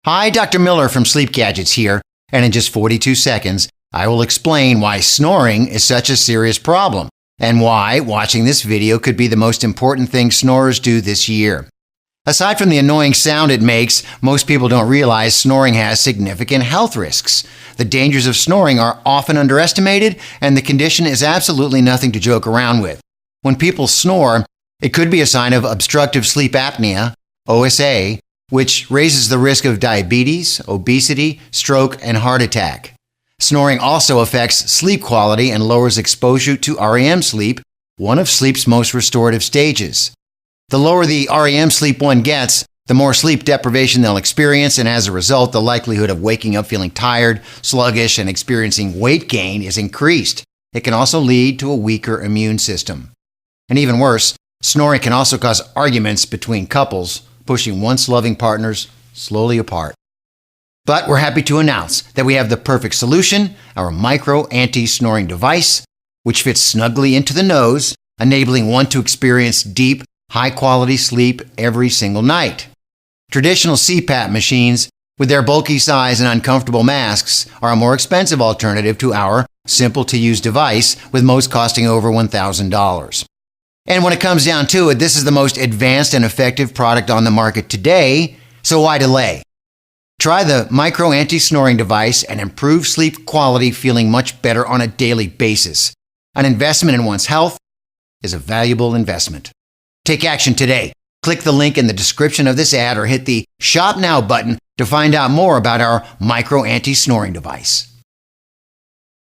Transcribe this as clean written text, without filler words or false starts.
Hi, Dr. Miller from Sleep Gadgets here, and in just 42 seconds, I will explain why snoring is such a serious problem and why watching this video could be the most important thing snorers do this year. Aside from the annoying sound it makes, most people don't realize snoring has significant health risks. The dangers of snoring are often underestimated, and the condition is absolutely nothing to joke around with. When people snore, it could be a sign of obstructive sleep apnea, OSA, which raises the risk of diabetes, obesity, stroke, and heart attack. Snoring also affects sleep quality and lowers exposure to REM sleep, one of sleep's most restorative stages. The lower the REM sleep one gets, the more sleep deprivation they'll experience, and as a result, the likelihood of waking up feeling tired, sluggish, and experiencing weight gain is increased. It can also lead to a weaker immune system. And even worse, snoring can also cause arguments between couples, pushing once loving partners slowly apart. But we're happy to announce that we have the perfect solution, our micro anti-snoring device, which fits snugly into the nose, enabling one to experience deep, high-quality sleep every single night. Traditional CPAP machines, with their bulky size and uncomfortable masks, are a more expensive alternative to our simple-to-use device, with most costing over $1,000. And when it comes down to it, this is the most advanced and effective product on the market today, so why delay? Try the micro anti-snoring device and improve sleep quality, feeling much better on a daily basis. An investment in one's health is a valuable investment. Take action today. Click the link in the description of this ad or hit the Shop Now button to find out more about our micro anti-snoring device.